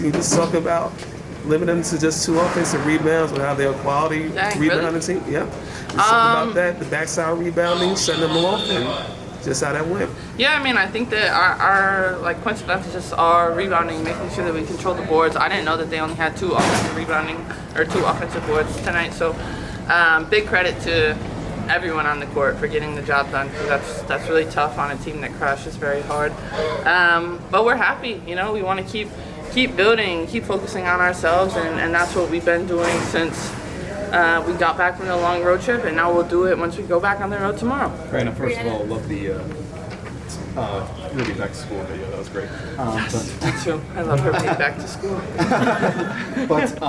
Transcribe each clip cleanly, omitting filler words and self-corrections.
Can you just talk about limiting them to just 2 offensive rebounds or how they're a quality rebounding team? Yeah. Just talk about that, the backside rebounding, setting them off, and just how that went. Yeah, I mean, I think that our like points of emphasis are rebounding, making sure that we control the boards. I didn't know that they only had 2 offensive rebounding or 2 offensive boards tonight. So big credit to everyone on the court for getting the job done, because that's really tough on a team that crashes very hard. But we're happy, you know. We want to keep building, keep focusing on ourselves, and that's what we've been doing since we got back from the long road trip, and now we'll do it once we go back on the road tomorrow. Breanna, first of all, love the Ruby back to school video. That was great. That's true. I love her being back to school. But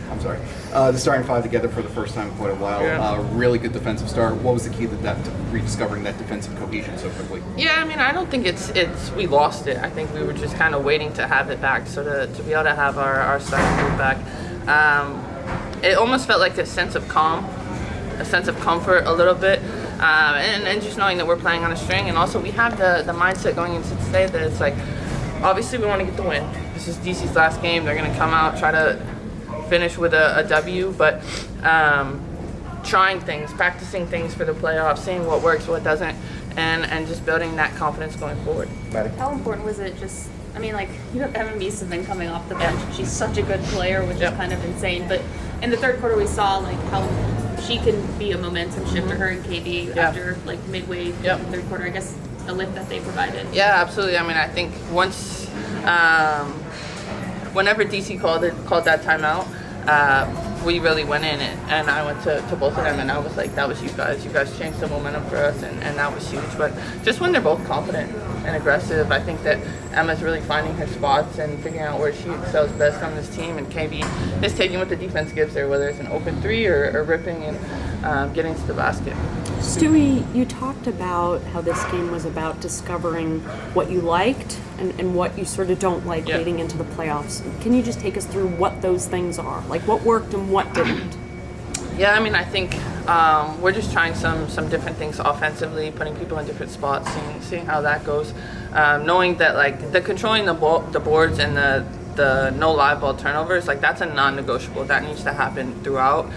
I'm sorry. The starting 5 together for the first time in quite a while. Yeah. Really good defensive start. What was the key to that, to rediscovering that defensive cohesion so quickly? Yeah, I mean, I don't think it's we lost it. I think we were just kind of waiting to have it back. So to be able to have our starting group back, it almost felt like a sense of calm, a sense of comfort a little bit, and just knowing that we're playing on a string. And also we have the mindset going into today that it's like, obviously we want to get the win. This is DC's last game. They're going to come out, try to finish with a W, but trying things, practicing things for the playoffs, seeing what works, what doesn't, and just building that confidence going forward. How important was it just, I mean, like, you have Evan Bieseman coming off the bench, and she's such a good player, which is kind of insane, but in the third quarter we saw, like, how she can be a momentum shifter, her and KB, after, like, midway through the third quarter, I guess, the lift that they provided. Yeah, absolutely. I mean, I think once, whenever DC called that timeout, we really went in it, and I went to both of them, and I was like, that was you guys changed the momentum for us, and that was huge. But just when they're both confident and aggressive, I think that Emma's really finding her spots and figuring out where she excels best on this team, and KB is taking what the defense gives her, whether it's an open 3 or ripping and getting to the basket. Stewie, you talked about how this game was about discovering what you liked and what you sort of don't like leading into the playoffs. Can you just take us through what those things are? Like what worked and what didn't? Yeah, I mean, I think we're just trying some different things offensively, putting people in different spots, seeing how that goes. Knowing that, like, the controlling the boards and the no live ball turnovers, like, that's a non-negotiable. That needs to happen throughout.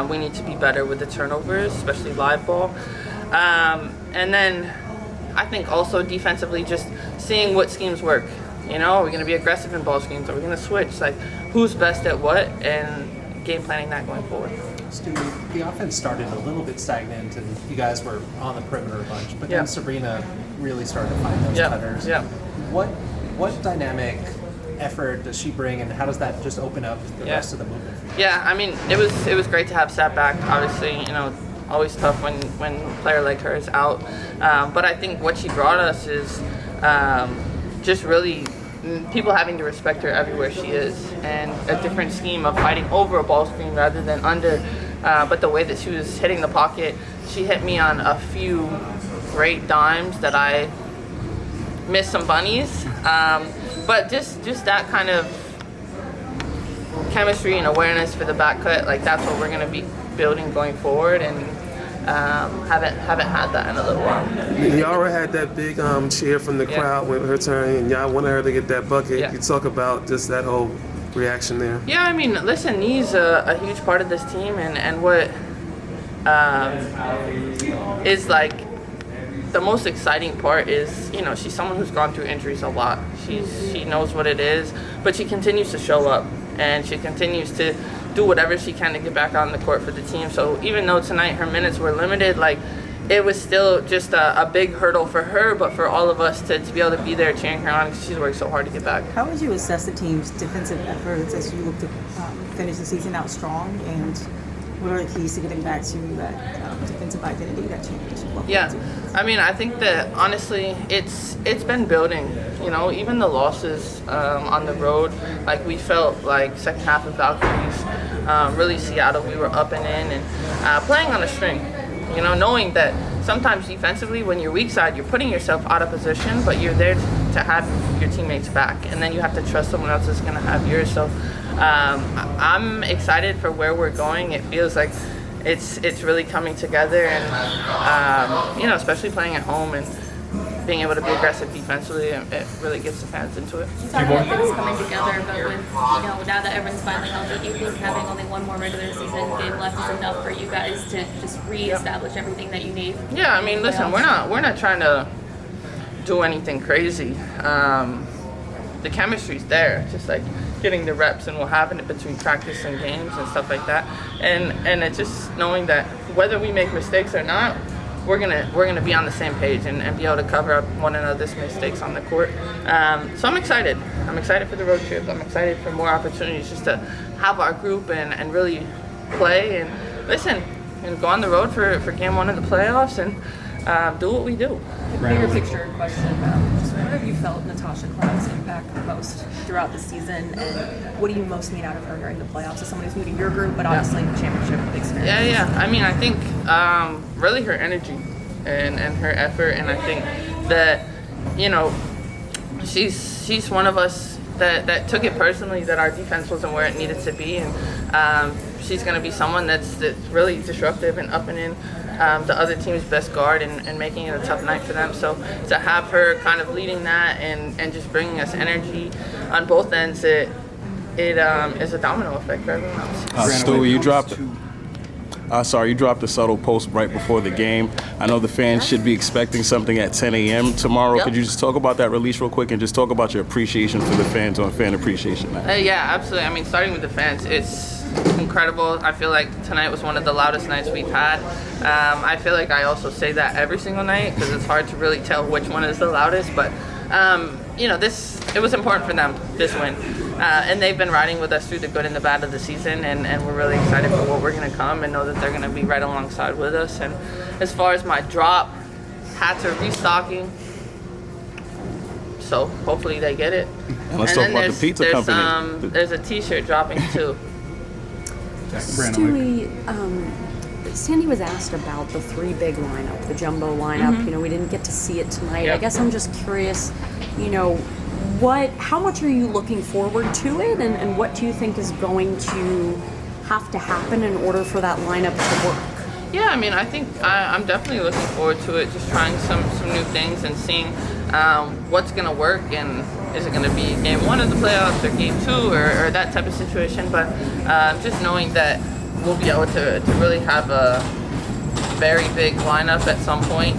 We need to be better with the turnovers, especially live ball. And then I think also defensively, just seeing what schemes work. You know, are we going to be aggressive in ball schemes? Are we going to switch? Like, who's best at what? And game planning that going forward. Stu, the offense started a little bit stagnant, and you guys were on the perimeter a bunch, but then Sabrina really started to find those cutters. Yeah. What dynamic effort does she bring, and how does that just open up the rest of the movement for you? Yeah, I mean, it was great to have Sat back. Obviously, you know, always tough when a player like her is out. But I think what she brought us is just really people having to respect her everywhere she is, and a different scheme of fighting over a ball screen rather than under. But the way that she was hitting the pocket, she hit me on a few great dimes that I missed some bunnies. But just that kind of chemistry and awareness for the back cut, like that's what we're going to be building going forward, and haven't had that in a little while. Yara had that big cheer from the crowd with her turn, and y'all wanted her to get that bucket. Yeah. You talk about just that whole reaction there. Yeah, I mean, listen, Nee's a huge part of this team, and what is like the most exciting part is, you know, she's someone who's gone through injuries a lot. She knows what it is, but she continues to show up, and she continues to do whatever she can to get back on the court for the team. So even though tonight her minutes were limited, like, it was still just a big hurdle for her, but for all of us to be able to be there cheering her on, because she's worked so hard to get back. How would you assess the team's defensive efforts as you look to finish the season out strong, and what are the keys to getting back to that defensive identity, that championship level? Yeah, I mean, I think that honestly, it's been building. You know, even the losses on the road, like we felt like second half of Valkyries, really Seattle, we were up and in and playing on a string. You know, knowing that sometimes defensively, when you're weak side, you're putting yourself out of position, but you're there to have your teammates back, and then you have to trust someone else is going to have yours. So I'm excited for where we're going. It feels like it's really coming together, and you know, especially playing at home, and being able to be aggressive defensively, it really gets the fans into it. You talked about things coming together, but with, now that everyone's finally healthy, do you think having only one more regular season game left is enough for you guys to just reestablish everything that you need? Yeah, I mean, listen, we're not trying to do anything crazy. The chemistry's there, just like getting the reps, and we'll have it between practice and games and stuff like that. And it's just knowing that whether we make mistakes or not, we're gonna be on the same page and be able to cover up one another's mistakes on the court. So I'm excited. I'm excited for the road trip. I'm excited for more opportunities just to have our group and really play and listen and go on the road for game 1 of the playoffs and do what we do. Bigger picture question, just where have you felt Natasha Cloud's impact the most throughout the season, and what do you most need out of her during the playoffs as someone who's new to your group, but obviously championship experience? Yeah. I mean, I think really her energy and her effort, and I think that, you know, she's one of us that took it personally that our defense wasn't where it needed to be, and she's going to be someone that's really disruptive and up and in the other team's best guard and making it a tough night for them. So to have her kind of leading that and just bringing us energy on both ends, it is a domino effect for everyone else. Stewie, you dropped a subtle post right before the game. I know the fans should be expecting something at 10 a.m. tomorrow. Yep. Could you just talk about that release real quick and just talk about your appreciation for the fans on Fan Appreciation Night? Yeah, absolutely. I mean, starting with the fans, it's incredible. I feel like tonight was one of the loudest nights we've had. I feel like I also say that every single night because it's hard to really tell which one is the loudest, but you know, it was important for them, this win. And they've been riding with us through the good and the bad of the season, and we're really excited for what we're going to come and know that they're going to be right alongside with us. And as far as my drop, hats are restocking, so hopefully they get it. And let's talk about the pizza company. There's a t-shirt dropping too. Stewie, Sandy was asked about the 3 big lineup, the jumbo lineup. You know, we didn't get to see it tonight. Yep. I guess I'm just curious, you know, how much are you looking forward to it, and what do you think is going to have to happen in order for that lineup to work? Yeah, I mean, I think I'm definitely looking forward to it, just trying some new things and seeing what's going to work, and is it going to be game 1 of the playoffs or game 2 or that type of situation. But just knowing that we'll be able to really have a very big lineup at some point,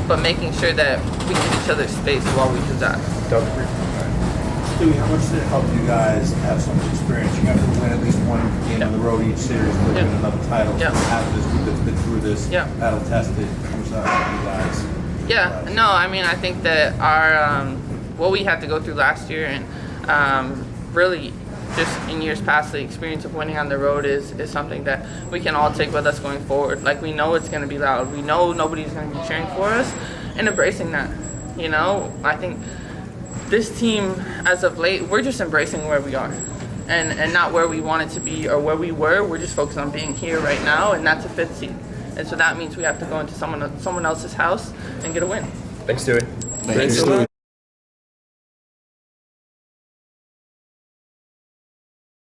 but making sure that we give each other space while we do that. Stewie, how much did it help you guys have some experience? You have to win at least one game on the road each series to win another title. Yeah. Have this group that's been through this, battle tested. How much that helped you guys? Yeah, no, I mean, I think that our what we had to go through last year and really just in years past, the experience of winning on the road is something that we can all take with us going forward. Like, we know it's going to be loud. We know nobody's going to be cheering for us, and embracing that. You know, I think this team, as of late, we're just embracing where we are and not where we wanted to be or where we were. We're just focused on being here right now, and that's a 5th seed. And so that means we have to go into someone else's house and get a win. Thanks, Stewie. Thanks, Stewie.